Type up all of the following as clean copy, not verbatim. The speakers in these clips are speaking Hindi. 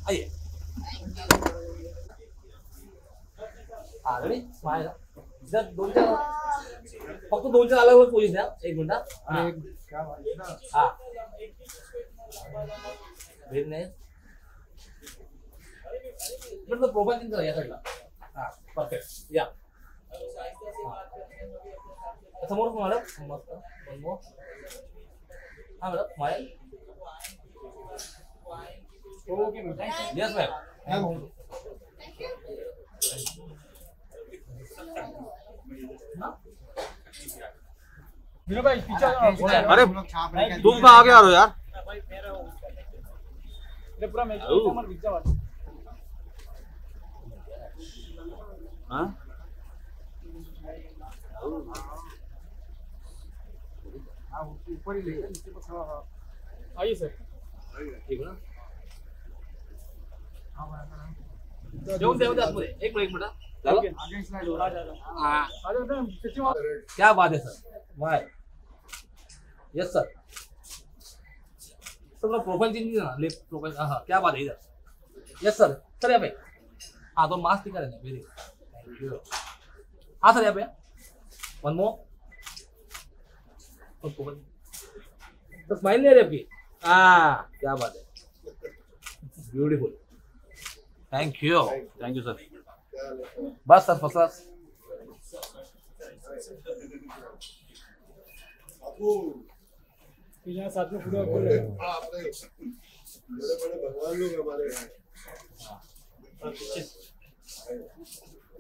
आइए। रेडी स्माइल इधर फक्त दोनच्या अलग पोझिशन द्या 1 मिनिट हा व्हेरी नाईस मतलब प्रोफाइल चेंज करा या साईडला हा परफेक्ट या समोर मॅडम मस्त वन मोर हा madam smile okay ma'am yes ma'am भाई पीछे अरे तुम कहाँ आगे आ रहे हो यार? पूरा मैच कमर बिक जावा हाँ? ऊपर ही लेके नीचे को थोड़ा आइए सर ठीक है ना जेवण देऊ द्या पुढे एक मिनिट चलो आगे स्लाइड हो रहा है हां आ जाओ सचिन क्या बात है सर वाह yes sir sir profile change कीजिए ना लेफ्ट प्रोफाइल हाँ क्या बात है इधर यस सर सर यहाँ पे हाँ तो मास्क दिखा देना वेरी थैंक यू हाँ सर यहाँ पे वन मोर तो स्माइल नहीं आ रही आपकी हाँ क्या बात है ब्यूटीफुल थैंक यू सर। बस सर फर्स्ट क्लास यहाँ साथ में पूरा बोल रहे बड़े भगवान लोग हमारे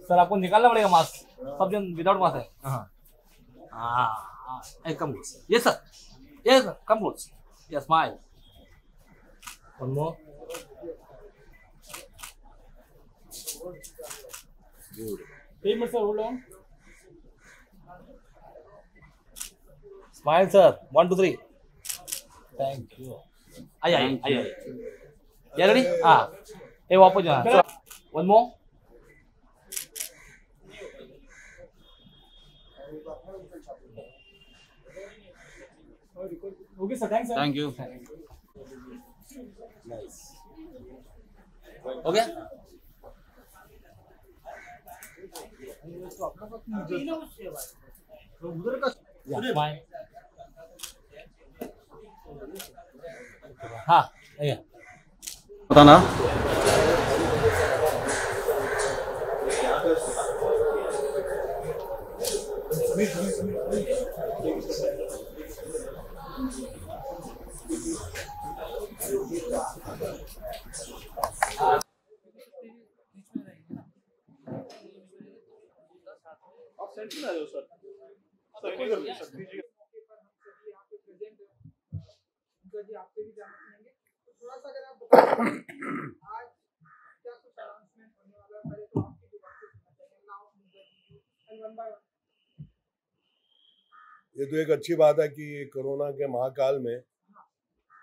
सर आपको निकालना पड़ेगा मास्क सब जन विदाउट मास्क है हाँ come yes sir yes come close yes smile one more minute sir hold on smile sir 1 2 3 thank you आइए क्या रेडी हाँ ये वापस जाना one more okay sir thanks thank you. हो गया उधर का स्माइल हाँ आइए बताना। आप सेल्फी ला दो सर सेल्फी कर लो सर दीजिए जी आपसे भी जानना चाहेंगे तो थोड़ा सा अगर आप बताएं आज क्या कुछ अनाउंसमेंट होने वाला है पहले तो आपकी दुकान से सुनना चाहेंगे now and one by one ये तो एक अच्छी बात है कि कोरोना के महाकाल में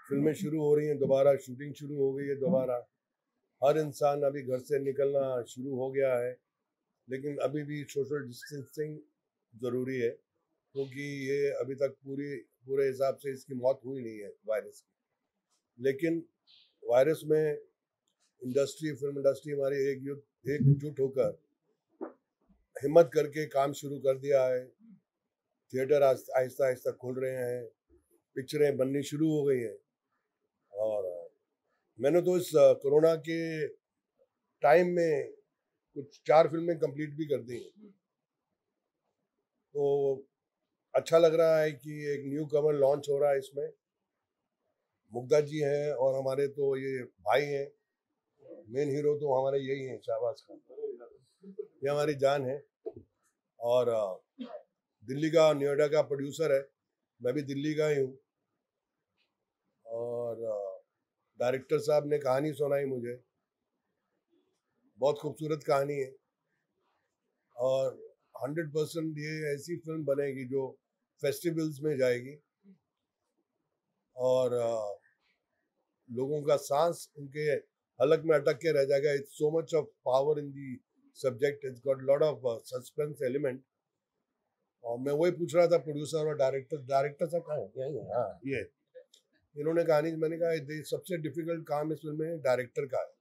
फिल्में शुरू हो रही हैं, दोबारा शूटिंग शुरू हो गई है, दोबारा हर इंसान अभी घर से निकलना शुरू हो गया है, लेकिन अभी भी सोशल डिस्टेंसिंग ज़रूरी है क्योंकि ये अभी तक पूरे हिसाब से इसकी मौत हुई नहीं है वायरस की। लेकिन वायरस में फिल्म इंडस्ट्री हमारी एकजुट होकर हिम्मत करके काम शुरू कर दिया है। थिएटर आहिस्ता आहिस्ता खुल रहे हैं, पिक्चरें बननी शुरू हो गई हैं और मैंने तो इस कोरोना के टाइम में कुछ 4 फिल्में कंप्लीट भी कर दी हैं। तो अच्छा लग रहा है कि एक न्यू कमर लॉन्च हो रहा है इसमें। मुग्धा जी हैं और हमारे तो ये भाई हैं, मेन हीरो तो हमारे यही हैं शाहबाज खान, ये हमारी जान है। और दिल्ली का नोएडा का प्रोड्यूसर है, मैं भी दिल्ली का ही हूँ। और डायरेक्टर साहब ने कहानी सुनाई मुझे, बहुत खूबसूरत कहानी है और 100% ये ऐसी फिल्म बनेगी जो फेस्टिवल्स में जाएगी और लोगों का सांस उनके हलक में अटक के रह जाएगा। It's so much of power in the subject, it's got lot of suspense element. और मैं वही पूछ रहा था प्रोड्यूसर और डायरेक्टर साहब कहाँ है? हाँ ये इन्होंने कहानी, मैंने कहा सबसे डिफिकल्ट काम इस फिल्म में डायरेक्टर का है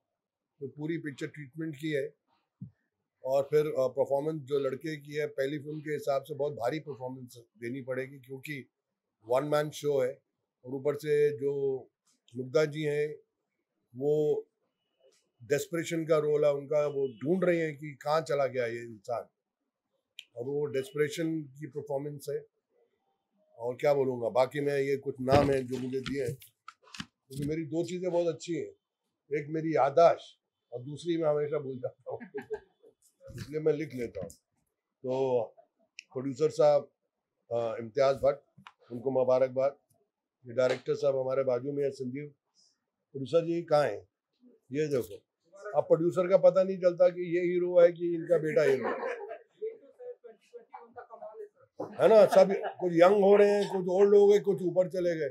तो पूरी पिक्चर ट्रीटमेंट की है और फिर परफॉर्मेंस जो लड़के की है पहली फिल्म के हिसाब से बहुत भारी परफॉर्मेंस देनी पड़ेगी क्योंकि वन मैन शो है और ऊपर से जो मुग्धा जी हैं वो डेस्परेशन का रोल है उनका, वो ढूंढ रहे हैं कि कहाँ चला गया ये इंसान और वो डेस्परेशन की परफॉर्मेंस है। और क्या बोलूँगा, बाकी मैं ये कुछ नाम है जो मुझे दिए हैं क्योंकि मेरी दो चीज़ें बहुत अच्छी हैं, एक मेरी याददाश्त और दूसरी मैं हमेशा भूल जाता हूँ इसलिए मैं लिख लेता हूँ। तो प्रोड्यूसर साहब इम्तियाज़ भट्ट, उनको मुबारकबाद। ये डायरेक्टर साहब हमारे बाजू में है संजीव। प्रोड्यूसर जी कहाँ हैं? ये देखो, अब प्रोड्यूसर का पता नहीं चलता कि ये हीरो है कि इनका बेटा हीरो है ना। सब कुछ यंग हो रहे हैं, कुछ ओल्ड हो गए, कुछ ऊपर चले गए।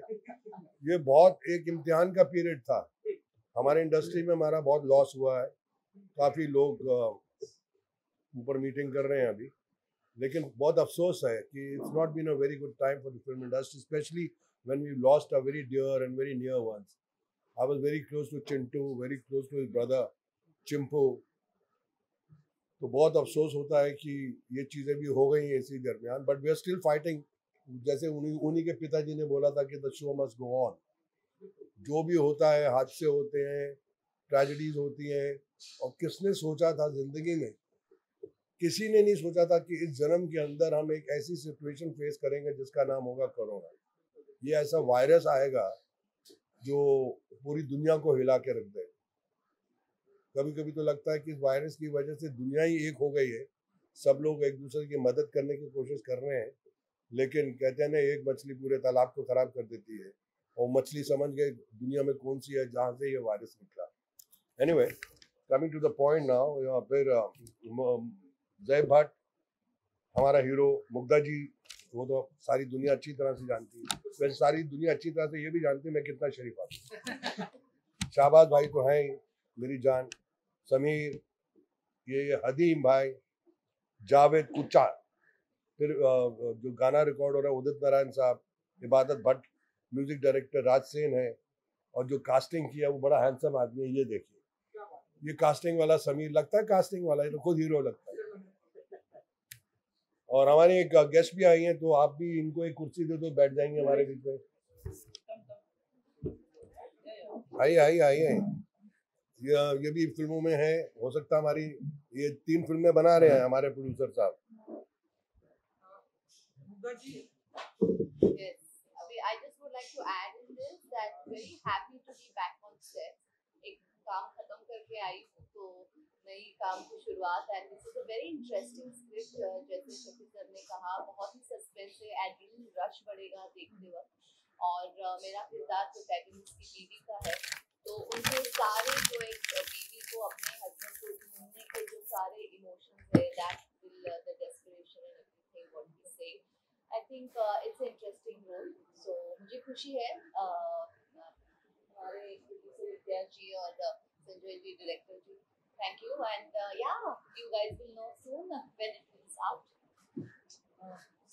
ये बहुत एक इम्तिहान का पीरियड था हमारे इंडस्ट्री में, हमारा बहुत लॉस हुआ है। काफ़ी लोग ऊपर मीटिंग कर रहे हैं अभी, लेकिन बहुत अफसोस है कि it's not been a very good time for the film industry, especially when we lost a very dear and very near ones. I was very close to Chintu, very close to his brother Chimpu. तो बहुत अफसोस होता है कि ये चीज़ें भी हो गई हैं इसी दरमियान, but we are still fighting. जैसे उन्हीं के पिताजी ने बोला था कि the show must go on. जो भी होता है, हादसे होते हैं, ट्रेजेडीज होती हैं, और किसने सोचा था जिंदगी में, किसी ने नहीं सोचा था कि इस जन्म के अंदर हम एक ऐसी सिचुएशन फेस करेंगे जिसका नाम होगा कोरोना। ये ऐसा वायरस आएगा जो पूरी दुनिया को हिला के रख दे। कभी कभी तो लगता है कि इस वायरस की वजह से दुनिया ही एक हो गई है, सब लोग एक दूसरे की मदद करने की कोशिश कर रहे हैं, लेकिन कहते हैं ना, एक मछली पूरे तालाब को खराब कर देती है, और मछली समझ गए दुनिया में कौन सी है जहाँ से ये वायरस निकला। Anyway, coming to the point now, यहाँ फिर जय भट्ट हमारा हीरो, मुग्धा जी वो तो सारी दुनिया अच्छी तरह से जानती है, वैसे सारी दुनिया अच्छी तरह से ये भी जानती है मैं कितना शरीफ आदमी। शाहबाज भाई तो हैं ही मेरी जान, समीर, ये हदीम भाई, जावेद कुच्चा, फिर जो गाना रिकॉर्ड हो रहा है उदित नारायण साहब, इबादत भट्ट, म्यूजिक डायरेक्टर राज सेन है, और जो कास्टिंग किया वो बड़ा हैंडसम आदमी है। ये देखिए, ये कास्टिंग वाला समीर लगता है, कास्टिंग वाला, ये तो खुद हीरो लगता है। और हमारी एक गेस्ट भी आई हैं, तो आप भी इनको एक कुर्सी दे दो, बैठ जाएंगे हमारे बीच में। आइए ये भी फिल्मों में है, हो सकता है हमारी ये 3 फिल्में बना रहे हैं हमारे प्रोड्यूसर साहब। Yes. I just would like to add in this that very happy to be back on set. एक काम खत्म करके आई हूँ तो नई काम की शुरुआत, and this is a very interesting script. जैसे शफी सर ने कहा, बहुत ही सस्पेंस है, एड्रेनलिन रश बढ़ेगा देखते वक्त, और मेरा किरदार प्रोटैगनिस्ट की बीवी का है, तो उनके सारे जो एक बीवी को अपने हस्बैंड को ढूंढने के जो सारे इमोशंस है, that will the desperation and everything what we say, I think it's interesting role. So मुझे खुशी है हमारे प्रोड्यूसर विद्या जी और Sanjay ji director ji, thank you, and yeah you guys will know soon when it is out.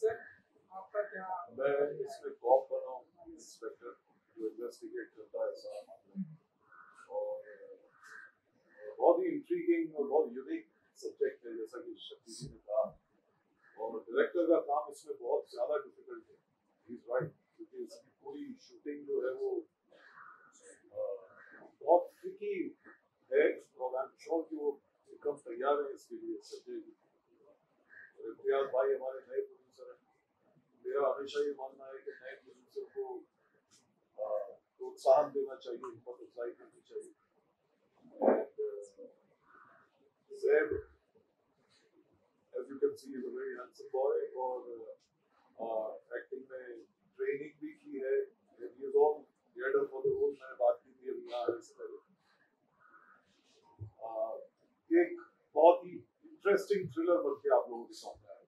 Sir आपका क्या? मैं इसमें कॉप बना हूँ, इंस्पेक्टर जो इन्वेस्टिगेट करता है ऐसा मामला, और बहुत ही इंट्रीगिंग और बहुत यूनिक सब्जेक्ट है जैसा कि शक्ति जी ने कहा, और डायरेक्टर का काम इसमें बहुत ज्यादा डिफिकल्ट है। ही इज राइट, क्योंकि इसकी पूरी शूटिंग जो है वो बहुत ट्रिकी है, और आई एम श्योर कि वो एकदम तैयार है इसके लिए संजय जी। और इम्तियाज भाई हमारे नए प्रोड्यूसर हैं। मेरा हमेशा ये मानना है कि नए प्रोड्यूसर को प्रोत्साहन देना चाहिए, हिम्मत अफजाई करनी चाहिए। Zeb, as you can see, is a very handsome boy, और एक्टिंग में ट्रेनिंग भी की है। He is all geared up for the role। मैंने बात की थी अभी यहाँ इससे पहले। एक बहुत ही इंटरेस्टिंग थ्रिलर बन के आप लोगों के सामने आया।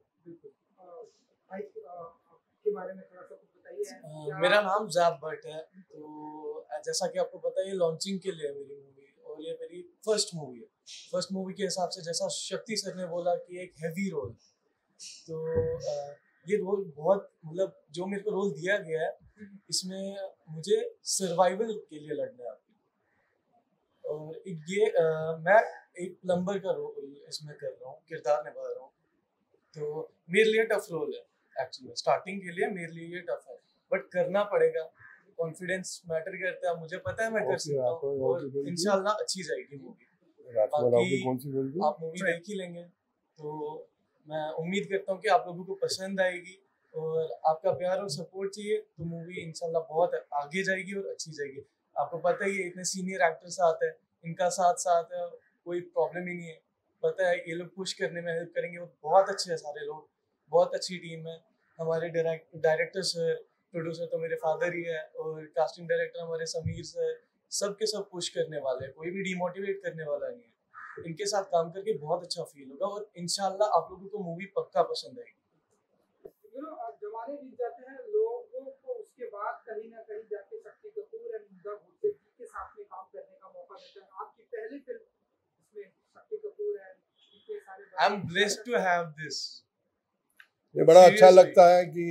के बारे में थोड़ा सा कुछ बताइए। मेरा नाम जैब भट्ट है। तो जैसा कि आपको पता है, ये लॉन्चिंग के लिए है मेरी मूवी, और ये मेरी फर्स्ट मूवी है। फर्स्ट मूवी के हिसाब से, जैसा शक्ति सर ने बोला कि एक हैवी रोल, तो ये रोल बहुत, मतलब जो मेरे को रोल दिया गया है, इसमें मुझे सर्वाइवल के लिए लड़ना है। और और ये मैं एक प्लम्बर का रोल इसमें कर रहा हूँ, किरदार निभा रहा हूँ। तो मेरे लिए टफ रोल है एक्चुअली, स्टार्टिंग के लिए मेरे लिए ये टफ है, बट करना पड़ेगा। कॉन्फिडेंस मैटर करता है, मुझे पता है मैं कर सकता हूँ और इंशाल्लाह अच्छी जाएगी मूवी। बाकी आप मूवी देख ही लेंगे तो मैं उम्मीद करता हूँ कि आप लोगों को पसंद आएगी, और आपका प्यार और सपोर्ट चाहिए तो मूवी इंशाल्लाह बहुत आगे जाएगी और अच्छी जाएगी। आपको पता ही है इतने सीनियर एक्टर्स आते हैं, इनका साथ है, कोई प्रॉब्लम ही नहीं है। पता है ये लोग पुश करने में हेल्प करेंगे, और बहुत अच्छे हैं सारे लोग, बहुत अच्छी टीम है। हमारे डायरेक्टर सर, प्रोड्यूसर तो मेरे फादर ही है, और कास्टिंग डायरेक्टर हमारे समीर सर, सब के सब पुश करने वाले हैं, कोई भी डिमोटिवेट करने वाला नहीं है। इनके साथ काम करके बहुत अच्छा फील होगा, और इंशाल्लाह आप लोगों को मूवी पक्का पसंद आएगी। जमाने बीत जाते हैं, लोगों को उसके बाद कहीं ना कहीं जाके शक्ति कपूर एंड मुग्धा गोडसे के साथ में काम करने का मौका मिलता है। आपकी पहली फिल्म इसमें शक्ति कपूर एंड इतने सारे, I am blessed to have this. ये बड़ा अच्छा लगता है कि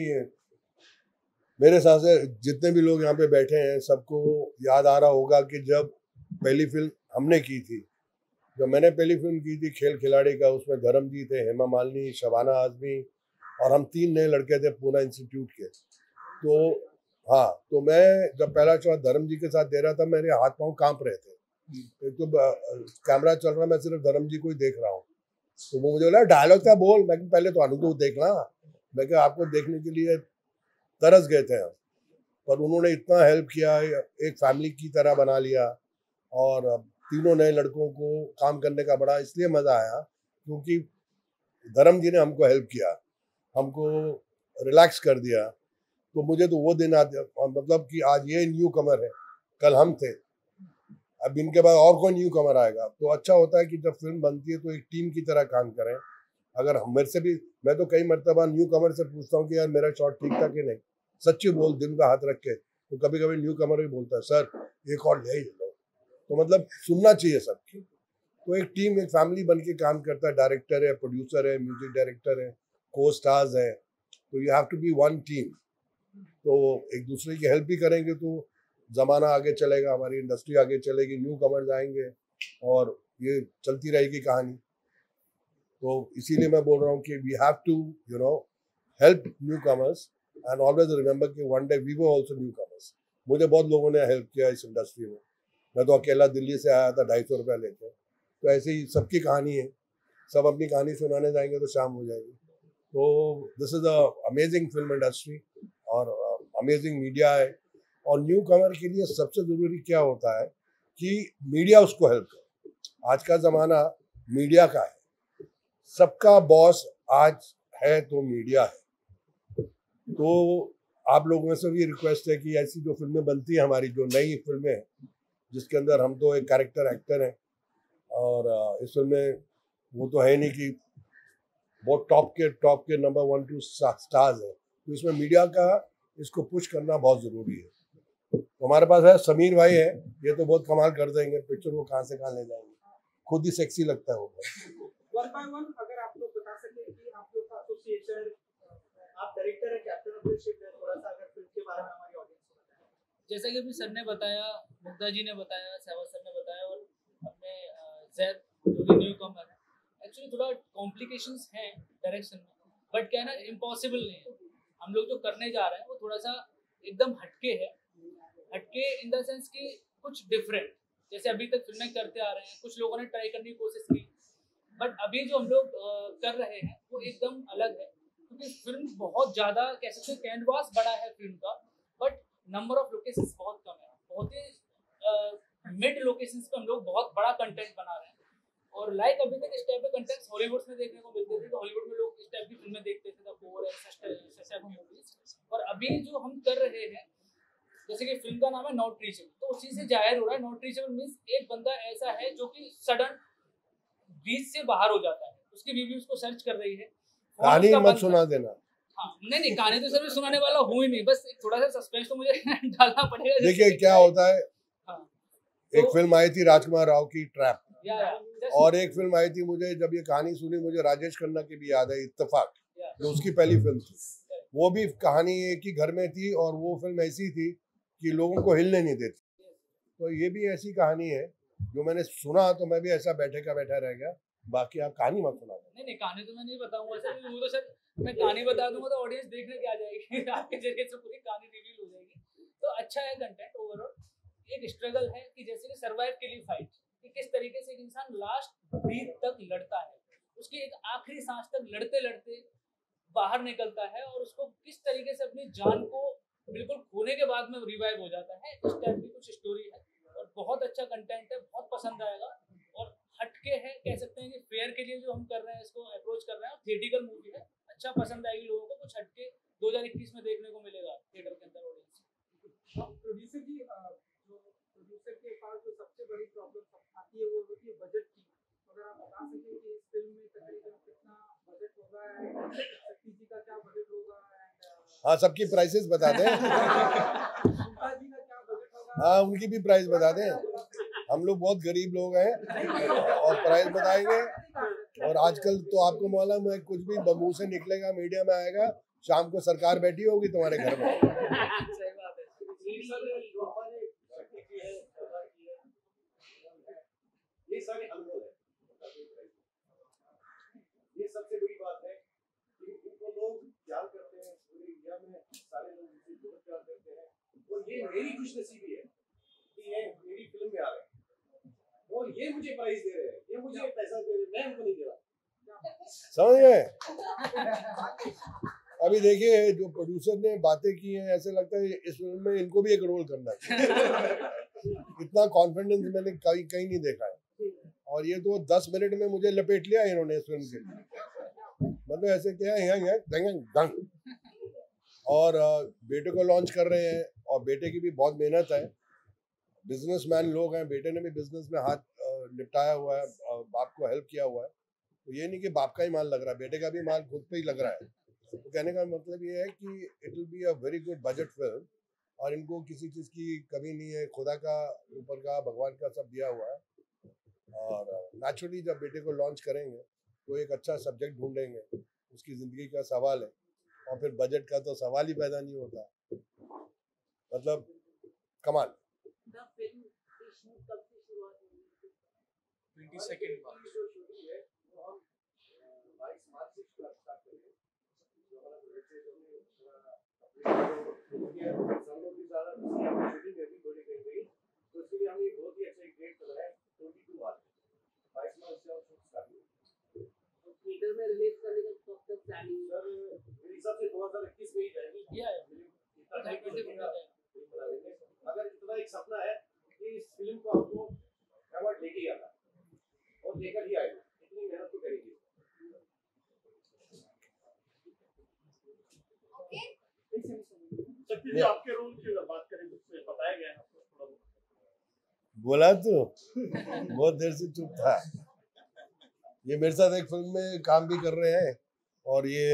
मेरे साथ से जितने भी लोग यहाँ पे बैठे हैं सबको याद आ रहा होगा कि जब पहली फिल्म हमने की थी, जब मैंने पहली फिल्म की थी खेल खिलाड़ी का, उसमें धर्मजी थे, हेमा मालिनी, शबाना आजमी और हम 3 नए लड़के थे पूना इंस्टीट्यूट के। तो हाँ, तो मैं जब पहला शॉट धर्म जी के साथ दे रहा था, मेरे हाथ पांव कांप रहे थे। एक तो कैमरा चल रहा, मैं सिर्फ धर्म जी को ही देख रहा हूँ। तो वो मुझे बोला डायलॉग क्या बोल, मैं पहले तो अनुभव देखना, मैं क्या आपको देखने के लिए तरस गए थे हम। पर उन्होंने इतना हेल्प किया, एक फैमिली की तरह बना लिया, और तीनों नए लड़कों को काम करने का बड़ा इसलिए मजा आया क्योंकि धर्म जी ने हमको हेल्प किया, हमको रिलैक्स कर दिया। तो मुझे तो वो दिन मतलब कि आज ये न्यू कमर है, कल हम थे, अब इनके बाद और कोई न्यू कमर आएगा। तो अच्छा होता है कि जब फिल्म बनती है तो एक टीम की तरह काम करें। अगर मेरे से भी, मैं तो कई मरतबा न्यू कमर से पूछता हूँ कि यार मेरा शॉट ठीक था कि नहीं, सच्ची बोल दिल का हाथ रख के। तो कभी कभी न्यू कमर भी बोलता है सर एक और ले ही लो। तो मतलब सुनना चाहिए सबकी। तो एक टीम, एक फैमिली बन के काम करता है, डायरेक्टर है, प्रोड्यूसर है, म्यूजिक डायरेक्टर है, को स्टार्स है। तो you have to be one team. तो एक दूसरे की हेल्प भी करेंगे तो ज़माना आगे चलेगा, हमारी इंडस्ट्री आगे चलेगी, न्यू कमर्स आएंगे और ये चलती रहेगी कहानी। तो इसीलिए मैं बोल रहा हूँ कि we have to help newcomers and always remember कि one day we were also newcomers. मुझे बहुत लोगों ने हेल्प किया इस इंडस्ट्री में। मैं तो अकेला दिल्ली से आया था 250 रुपया लेके। तो ऐसे ही सबकी कहानी है, सब अपनी कहानी सुनाने जाएंगे तो शाम हो जाएगी। तो this is a amazing film industry और अमेजिंग मीडिया है। और न्यू कमर के लिए सबसे ज़रूरी क्या होता है कि मीडिया उसको हेल्प करे। आज का ज़माना मीडिया का है, सबका बॉस आज है तो मीडिया है। तो आप लोगों से भी रिक्वेस्ट है कि ऐसी जो फिल्में बनती हैं हमारी, जो नई फिल्में हैं जिसके अंदर हम तो एक कैरेक्टर एक्टर हैं, और इस फिल्म में वो तो है नहीं कि बहुत टॉप के नंबर 1 2 स्टार्स है। तो इसमें मीडिया का इसको पुश करना बहुत ज़रूरी है। तो हमारे पास है समीर भाई है, ये तो बहुत कमाल कर देंगे, पिक्चर को कहाँ से कहाँ ले जाएंगे, खुद ही सेक्सी लगता है वो। वन बाय वन अगर आप लोग बता सके कि आप लोग का एसोसिएशन, आप डायरेक्टर है, कैप्टन ऑफ द शिप है, थोड़ा सा अगर फिल्म के बारे में हमारी ऑडियंस को बताएं। जैसा कि अभी सर ने बताया, मुग्धा जी ने बताया, सहवाग सर ने बताया, और अपने जैद जो कि न्यू कमर है, एक्चुअली थोड़ा कॉम्प्लिकेशंस हैं डायरेक्शन में, बट क्या है ना, इम्पॉसिबल नहीं है। हम लोग जो करने जा रहे हैं वो थोड़ा सा एकदम हटके है, हटके इन द सेंस कि कुछ डिफरेंट, जैसे अभी तक फिल्में करते आ रहे हैं, कुछ लोगों ने ट्राई करने की कोशिश की, बट अभी जो हम लोग कर रहे हैं वो एकदम अलग है। क्योंकि फिल्म बहुत ज़्यादा, कह सकते हैं कैनवास बड़ा है फिल्म का, बट नंबर ऑफ लोकेशंस बहुत कम है। बहुत ही मिड लोकेशंस पे हम लोग बहुत बड़ा कंटेंट बना रहे हैं। और लाइक अभी तक इस टाइप के कंटेंट्स हॉलीवुड में देखने को मिलते थे, तो हॉलीवुड में लोग इस टाइप की फिल्में देखते थे, और अभी जो हम कर रहे हैं, जैसे कि फिल्म का नाम है नॉट रीचेबल, तो उसी से जाहिर हो रहा है नॉट रीचेबल मींस एक बंदा ऐसा है जो कि सडन रीच से बाहर हो जाता है, उसकी रिव्यूज को सर्च कर रही है, कहानी मत सुना देना। हाँ, नहीं कहानी तो सर मैं सुनाने वाला हूँ ही नहीं, बस थोड़ा सा सस्पेंस तो मुझे डालना पड़ेगा। देखिए क्या होता है, एक तो फिल्म आई थी राजकुमार राव की ट्रैप, just- और एक फिल्म आई थी, मुझे जब ये कहानी सुनी मुझे राजेश खन्ना की भी याद है, इत्तेफाक, जो उसकी पहली फिल्म थी। वो भी कहानी एक ही घर में थी और वो फिल्म ऐसी थी कि लोगों को हिलने नहीं देती। तो ये भी ऐसी कहानी है जो मैंने सुना तो मैं भी ऐसा बैठे का बैठा रह गया। बाकी आप कहानी मत सुना। नहीं कहानी तो मैं नहीं बताऊंगा सर, वो तो सर मैं कहानी बता दूंगा तो ऑडियंस देखने के आ जाएगी आपके जरिए से पूरी कहानी रिवील हो जाएगी। तो अच्छा है कंटेंट ओवरऑल। एक स्ट्रगल है कि जैसे कि सर्वाइव के लिए फाइट, कि किस तरीके से एक इंसान लास्ट ब्रीथ तक लड़ता है, उसकी एक आखिरी सांस तक लड़ते लड़ते बाहर निकलता है और उसको किस तरीके से अपनी जान को बिल्कुल खोने के बाद में रिवाइव हो जाता है। इस टाइप की कुछ स्टोरी है और बहुत अच्छा कंटेंट है, बहुत पसंद आएगा। और हटके है, कह सकते हैं कि फेयर के लिए जो हम कर रहे हैं, इसको अप्रोच कर रहे हैं, थिएटिकल मूवी है, अच्छा पसंद आएगी लोगों को। कुछ हटके 2021 में देखने को मिलेगा थिएटर के अंदर ऑडियंस। प्रोड्यूसर जी, जो प्रोड्यूसर के पास जो सबसे बड़ी प्रॉब्लम आती है वो होती है बजट की। अगर आप बता सकें कि इस फिल्म में तकरीबन कितना बजट होगा एंड शक्ति जी का क्या बजट होगा एंड हाँ, सबकी प्राइसेस बता दें। उनका जी का क्या बजट होगा। हाँ, उनकी भी प्राइस बता दें। हम लोग बहुत गरीब लोग हैं और प्राइस बताएंगे। और आजकल तो आपको मालूम है, कुछ भी मुंह से निकलेगा मीडिया में आएगा, शाम को सरकार बैठी होगी तुम्हारे घर में। सही बात है। ये सारे अनुभव है, ये सबसे बड़ी बात है कि इनको लोग प्यार करते हैं। पूरे इंडिया में सारे लोग इसे बहुत प्यार करते हैं और ये मेरी खुशनसीबी है कि ये मेरी फिल्म में आ रहे हैं और ये मुझे प्राइज दे रहे हैं, ये मुझे पैसा दे रहे हैं, मैं उनको नहीं दे रहा। समझ गए? अभी देखिए, जो प्रोड्यूसर ने बातें की हैं, ऐसे लगता है इस फिल्म में इनको भी एक रोल करना चाहिए। इतना कॉन्फिडेंस मैंने कहीं नहीं देखा है। और ये तो 10 मिनट में मुझे लपेट लिया इन्होंने इस फिल्म के। मतलब ऐसे क्या है दंग। और बेटे को लॉन्च कर रहे हैं और बेटे की भी बहुत मेहनत है। बिजनेसमैन लोग हैं, बेटे ने भी बिजनेस में हाथ निपटाया हुआ है, बाप को हेल्प किया हुआ है। तो ये नहीं कि बाप का ही माल लग रहा है, बेटे का भी माल खुद पे ही लग रहा है। तो कहने का मतलब ये है कि it will be a very good budget film और इनको किसी चीज़ की कमी नहीं है। खुदा का, ऊपर का, भगवान का सब दिया हुआ है। और नेचुरली जब बेटे को लॉन्च करेंगे तो एक अच्छा सब्जेक्ट ढूंढेंगे, उसकी ज़िंदगी का सवाल है और फिर बजट का तो सवाल ही पैदा नहीं होता। मतलब कमाल। 22 मार्च। थिएटर में रिलीज करने का कब तक प्लानिंग? सर मेरे हिसाब से 2021 में ही जाएगी। अगर इतना एक सपना है कि इस फिल्म को आपको अवार्ड लेके ही आना और लेकर ही आएगा, इतनी मेहनत तो करेगी। शक्ति जी, आपके रोल की अगर बात करें जिससे बताया गया है आपको थोड़ा बोला तो बहुत देर से चुप था। ये मेरे साथ एक फिल्म में काम भी कर रहे हैं और ये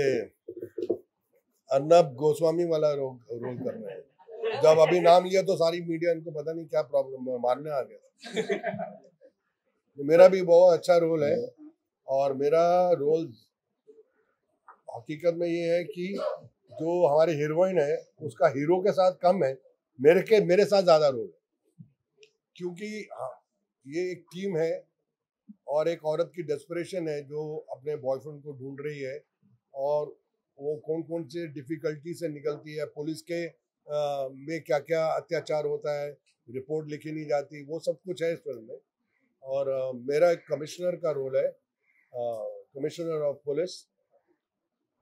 अर्नब गोस्वामी वाला रोल कर रहे हैं। जब अभी नाम लिया तो सारी मीडिया, इनको पता नहीं क्या प्रॉब्लम है, मारने आ गया। मेरा भी बहुत अच्छा रोल है और मेरा रोल हकीकत में ये है कि जो हमारी हीरोइन है उसका हीरो के साथ कम है, मेरे साथ ज्यादा रोल है। क्योंकि ये एक टीम है और एक औरत की डेस्परेशन है जो अपने बॉयफ्रेंड को ढूंढ रही है और वो कौन कौन से डिफिकल्टी से निकलती है, पुलिस के में क्या क्या अत्याचार होता है, रिपोर्ट लिखी नहीं जाती, वो सब कुछ है इस फिल्म में। और मेरा एक कमिश्नर का रोल है, कमिश्नर ऑफ पुलिस।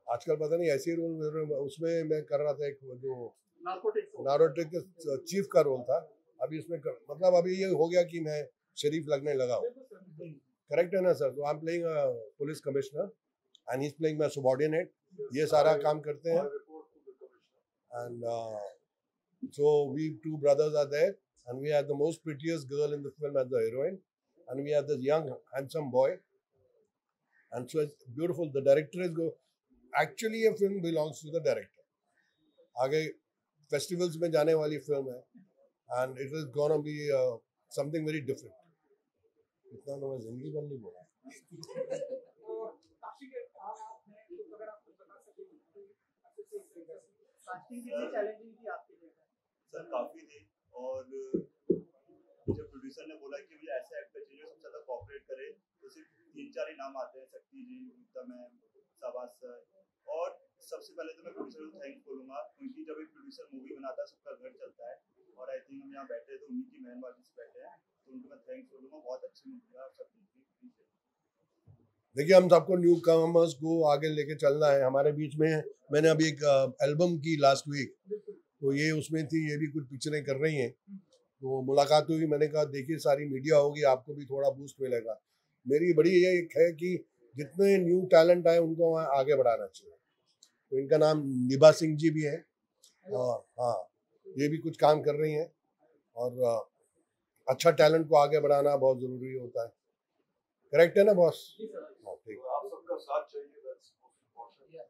आजकल पता नहीं ऐसे रोल, उसमें मैं कर रहा था एक जो नार्कोटिक्स चीफ का रोल था। अभी इसमें मतलब अभी ये हो गया कि मैं शरीफ लगने लगा हूँ। करेक्ट है ना सर? तो I am playing police commissioner and he is playing my subordinate. ये सारा काम करते हैं and so we two brothers are there and we have the most prettiest girl in the film as the heroine and we have this young handsome boy and so it's beautiful. The director is actually a film belongs to the director. आगे festivals में जाने वाली film है and it is gonna be something very different. इतना तो मैं जिंदगी भर नहीं बोला। सर काफी थी और मुझे प्रोड्यूसर ने बोला कि मुझे ऐसे एक्टर चाहिए जो सबसे ज़्यादा कॉपरेट करे, तो सिर्फ 3-4 ही नाम आते हैं, शक्ति जी, गुप्ता मैम, शाबाश सर। और सबसे पहले तो मैं प्रोड्यूसर को थैंक्स बोलूँगा, क्योंकि जब एक प्रोड्यूसर मूवी बनाता है सबका घर चलता है, और आई थिंक हम यहाँ बैठे हैं तो उन्हीं की मेहरबानी से बैठे हैं, तो उनको मैं थैंक्स बोलूँगा। बहुत अच्छी मूवी है, सब देखिए हम सबको न्यू कमर्स को आगे लेके चलना है। हमारे बीच में मैंने अभी एक एल्बम की लास्ट वीक, तो ये उसमें थी, ये भी कुछ पिक्चरें कर रही हैं, तो मुलाकात हुई। मैंने कहा देखिए सारी मीडिया होगी, आपको भी थोड़ा बूस्ट मिलेगा। मेरी बड़ी ये एक है कि जितने न्यू टैलेंट आए उनको आगे बढ़ाना चाहिए। तो इनका नाम निभा सिंह जी भी है, और हाँ ये भी कुछ काम कर रही हैं, और अच्छा टैलेंट को आगे बढ़ाना बहुत ज़रूरी होता है। करेक्ट है ना बॉस? हाँ ठीक। आप सबका साथ चाहिए, that's most important.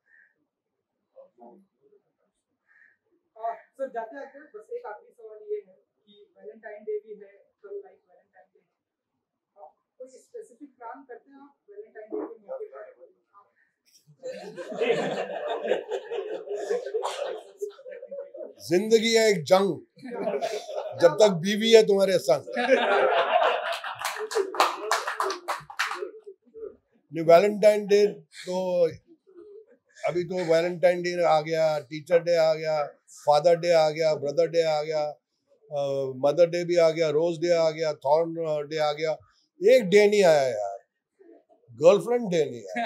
सर जाते आते बस एक आखिरी सवाल ये है कि वैलेंटाइन डे भी है, तो लाइक वैलेंटाइन डे कोई स्पेसिफिक प्लान करते हैं आप वैलेंटाइन डे के मौके पर? जिंदगी है एक जंग, जब तक बीवी है तुम्हारे संग। वैलेंटाइन डे तो अभी तो वैलेंटाइन डे आ गया, टीचर डे आ गया, फादर डे आ गया, ब्रदर डे आ गया, मदर डे भी आ गया, रोज डे आ गया, थॉर्न डे आ गया। एक डे नहीं आया यार, गर्लफ्रेंड डे नहीं आया,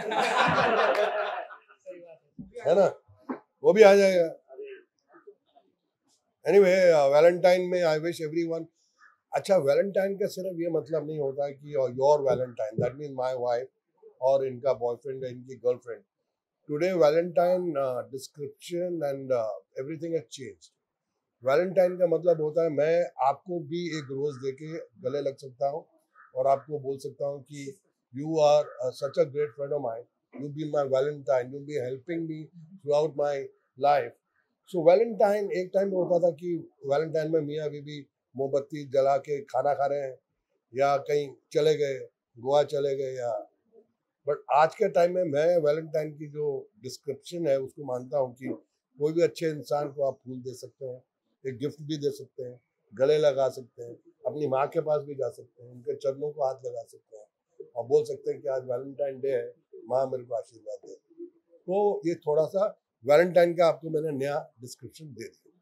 है ना? वो भी आ जाएगा। एनीवे वैलेंटाइन में आई विश एवरीवन। अच्छा, वैलेंटाइन का सिर्फ ये मतलब नहीं होता है कि your Valentine, that mean my wife और इनका बॉयफ्रेंड है, इनकी girlfriend. Today Valentine description and everything has changed. Valentine का मतलब होता है मैं आपको भी एक रोज देके गले लग सकता हूँ और आपको बोल सकता हूँ कि you are such a great friend of mine, you be my valentine, you be helping me throughout my life. So valentine एक टाइम होता था कि वैलेंटाइन में मियाँ बीवी मोमबत्ती जला के खाना खा रहे हैं या कहीं चले गए, गोवा चले गए, या बट आज के टाइम में मैं वैलेंटाइन की जो डिस्क्रिप्शन है उसको मानता हूँ कि कोई भी अच्छे इंसान को आप फूल दे सकते हैं, एक गिफ्ट भी दे सकते हैं, गले लगा सकते हैं, अपनी माँ के पास भी जा सकते हैं, उनके चरणों को हाथ लगा सकते हैं और बोल सकते हैं कि आज वैलेंटाइन डे है, माँ मेरे को आशीर्वाद दे। तो ये थोड़ा सा वैलेंटाइन का आपको मैंने नया डिस्क्रिप्शन दे दिया।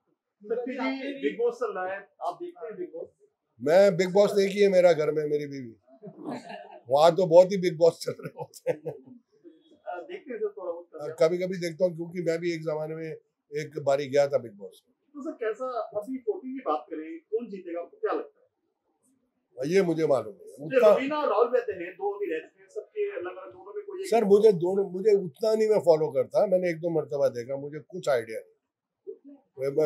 बिग बॉस चल रहा है, आप देखते हैं बिग बॉस? मैं बिग बॉस देखी है मेरा घर में, मेरी बीवी, वहाँ तो बहुत ही बिग बॉस चल रहे होते हैं। देखते हैं सर थोड़ा बहुत? कभी कभी देखता हूँ, क्योंकि मैं भी एक जमाने में एक बारी गया था बिग बॉस। तो सर कैसा, अभी वोटिंग की बात करें, कौन जीतेगा, आपको क्या लगता है? ये मुझे मालूम नहीं। रवीना और राहुल रहते हैं, दो अभी रहते हैं, सबके अलग अलग, दोनों में कोई सर मुझे उतना नहीं मैं फॉलो करता, मैंने एक दो मर्तबा देखा, मुझे कुछ आइडिया नहीं,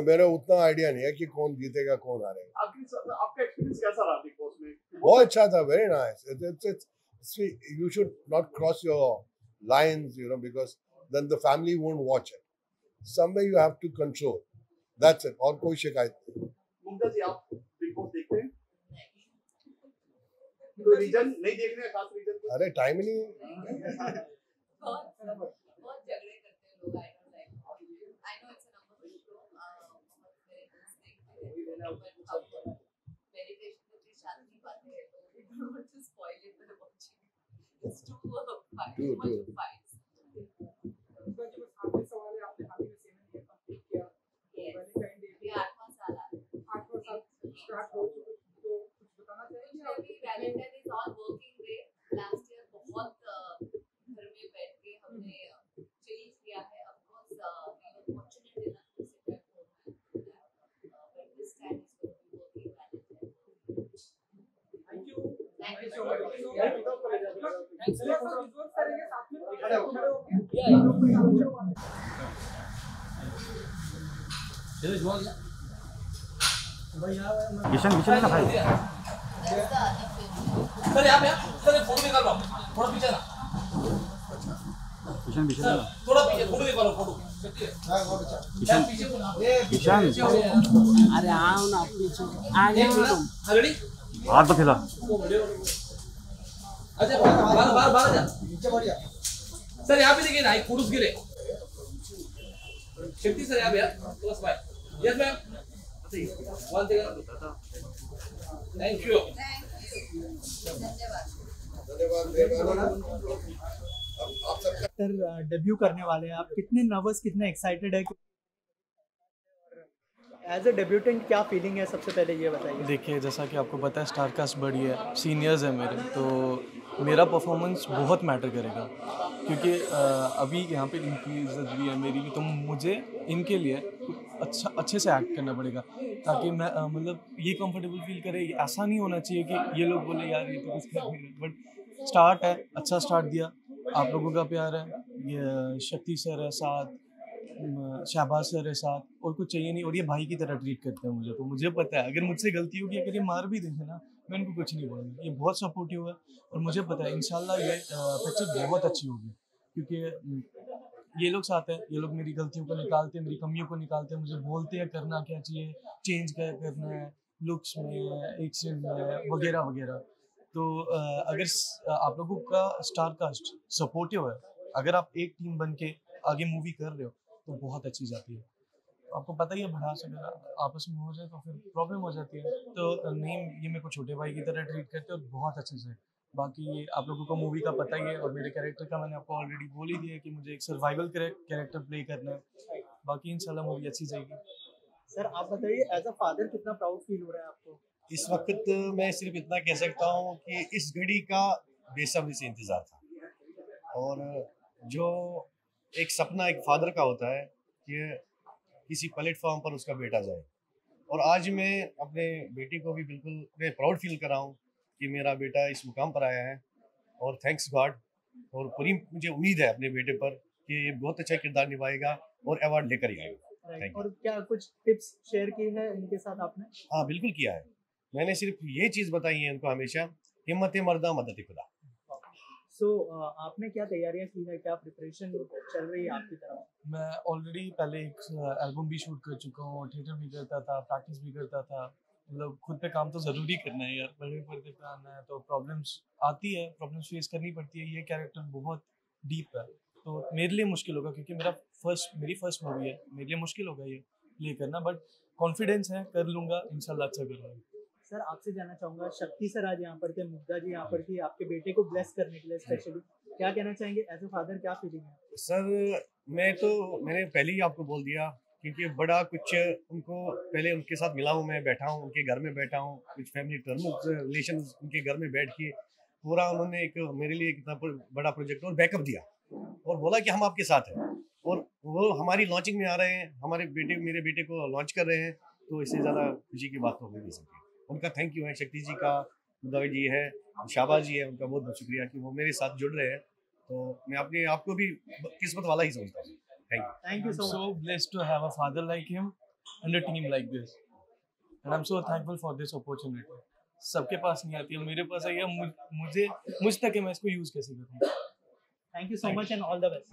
मेरा उतना आइडिया नहीं है कि कौन जीतेगा कौन हारेगा। आपका एक्सपीरियंस कैसा रहा बिग बॉस में? बहुत अच्छा था, very nice. You should not cross your lines, you know, because then the family won't watch it. Somewhere you have to control, that's it, और कोई शिकायत नहीं। मुमता जी, आप बिग बॉस देखते हैं? कोई रीजन नहीं देखने का खास रीजन? अरे टाइम ही नहीं है। बहुत झगड़े करते हैं लोग, I know it's a number show, but अब मेरी पेशेंट की शादी बात है, तो we don't want to spoil it by watching. It's too much fights. आखिरी सवाल है, आपने हाल ही में सेवन ईयर कंप्लीट किया, वैलेंटाइन डे भी 8वां साल आ रहा है, 8वां साल स्टार्ट हो चुका, तो कुछ बताना चाहेंगे? अभी valentine is on working day. Last year बहुत घर में बैठ के हमने चिल किया है। Of course we were fortunate enough to sit at home, but this time is working valentine. Thank you thank so you. Much. Thanks sir, visuals करेंगे साथ में, खड़े होके। किशन किशन ना भाई, सर यहाँ पे सर एक फोटो निकाल लो, थोड़ा पीछे ना, किशन किशन ना, थोड़ा पीछे फोटो निकालो, फोटो किशन किशन, अरे आओ ना पीछे, आगे हाँ रेडी, हाथ तो खिला। अच्छा बाहर जा, सर यहाँ पे देखिए ना, एक फोटोज गिरे, शक्ति सर यहाँ पे, बस bye, yes ma'am, one second, thank you. Sir debut करने वाले हैं आप, कितने नर्वस कितने एक्साइटेड है? एज ए डेब्यूटेंट क्या फीलिंग है, सबसे पहले ये बताइए। देखिए, जैसा कि आपको पता है स्टार कास्ट बड़ी है, सीनियर्स हैं मेरे, तो मेरा परफॉर्मेंस बहुत मैटर करेगा क्योंकि अभी यहाँ पे इनकी इज्जत भी है मेरी भी, तो मुझे इनके लिए अच्छे से एक्ट करना पड़ेगा ताकि मैं मतलब ये कंफर्टेबल फील करे। ऐसा नहीं होना चाहिए कि ये लोग बोले यार ये तो कुछ कर नहीं रहे, बट स्टार्ट है, अच्छा स्टार्ट दिया, आप लोगों का प्यार है, ये शक्ति सर है साथ, शहबाज सर है साथ, और कुछ चाहिए नहीं, और ये भाई की तरह ट्रीट करते हैं मुझे, तो मुझे पता है अगर मुझसे गलती होगी, अगर ये मार भी देंगे ना, मैं इनको कुछ नहीं बोलूँगा। ये बहुत सपोर्टिव है और मुझे पता है इंशाल्लाह ये पिक्चर बहुत अच्छी होगी क्योंकि ये लोग साथ हैं, ये लोग मेरी गलतियों को निकालते हैं, मेरी कमियों को निकालते हैं, मुझे बोलते हैं करना क्या चाहिए, चेंज क्या करना है लुक्स में, एक्शन में, वगैरह वगैरह। तो अगर आप लोगों का स्टार कास्ट सपोर्टिव है, अगर आप एक टीम बन के आगे मूवी कर रहे हो तो बहुत अच्छी जाती है। आपको पता ही है भड़ास अगर आपस में हो जाए तो फिर प्रॉब्लम हो जाती है, तो नहीं ये मेरे को छोटे भाई की तरह ट्रीट करते हैं और बहुत अच्छे से। बाकी आप लोगों को मूवी का पता ही है और मेरे कैरेक्टर का मैंने आपको ऑलरेडी बोल ही दिया है कि मुझे एक सर्वाइवल कैरेक्टर प्ले करना है। बाकी इंशाल्लाह मूवी अच्छी जाएगी। सर आप बताइए, एज अ फादर कितना प्राउड फील हो रहा है आपको? इस वक्त मैं सिर्फ इतना कह सकता हूँ कि इस घड़ी का बेसब्री से इंतज़ार था, और जो एक सपना एक फादर का होता है कि किसी प्लेटफॉर्म पर उसका बेटा जाए, और आज मैं अपने बेटे को भी बिल्कुल मैं प्राउड फील कर रहा हूँ कि मेरा बेटा इस मुकाम पर आया है, और थैंक्स गॉड, और पूरी मुझे उम्मीद है अपने बेटे पर कि ये बहुत अच्छा किरदार निभाएगा और अवार्ड लेकर ही आएगा। और क्या कुछ टिप्स शेयर की है इनके साथ आपने? हाँ बिल्कुल किया है, मैंने सिर्फ ये चीज़ बताई है उनको हमेशा, हिम्मत मर्दा मदद खुदा। सो आपने क्या तैयारियां की है, क्या प्रिपरेशन चल रही है आपकी तरफ? मैं ऑलरेडी पहले एक एल्बम भी शूट कर चुका हूँ, थिएटर भी करता था, प्रैक्टिस भी करता था, मतलब खुद पे काम तो ज़रूरी करना है यार, बड़े पर्दे पे आना है तो प्रॉब्लम्स आती है, प्रॉब्लम्स फेस करनी पड़ती है। ये कैरेक्टर बहुत डीप है तो मेरे लिए मुश्किल होगा क्योंकि मेरी फर्स्ट मूवी है, मेरे लिए मुश्किल होगा ये प्ले करना, बट कॉन्फिडेंस है, कर लूँगा इंशाल्लाह, अच्छा करूँगा। सर आपसे जानना चाहूँगा, शक्ति सर आज यहाँ पर थे, मुग्धा जी यहाँ पर थी, आपके बेटे को ब्लेस करने के लिए स्पेशली, क्या कहना चाहेंगे एज ए फादर, क्या फीलिंग है? सर मैंने पहले ही आपको बोल दिया क्योंकि बड़ा कुछ उनको पहले उनके साथ मिला हूँ, मैं बैठा हूँ उनके घर में बैठा हूँ, कुछ फैमिली टर्म्स रिलेशन उनके घर में बैठ के पूरा उन्होंने एक मेरे लिए इतना बड़ा प्रोजेक्ट और बैकअप दिया और बोला कि हम आपके साथ हैं, और वो हमारी लॉन्चिंग में आ रहे हैं, मेरे बेटे को लॉन्च कर रहे हैं, तो इससे ज़्यादा खुशी की बात तो हो नहीं सकती। उनका थैंक यू है, शक्ति जी का, मुद्दा जी है, शाबाज जी है, उनका बहुत बहुत शुक्रिया कि वो मेरे साथ जुड़ रहे हैं, तो मैं अपने आप को भी किस्मत वाला ही समझता हूँ। Thank you so much. I'm so blessed to have a father like him and a team like this, and I'm so thankful for this opportunity. सबके पास नहीं आती है, मेरे पास आई है, मुझ तक है, मैं इसको यूज कैसे करूँ। Thank you so much and all the best.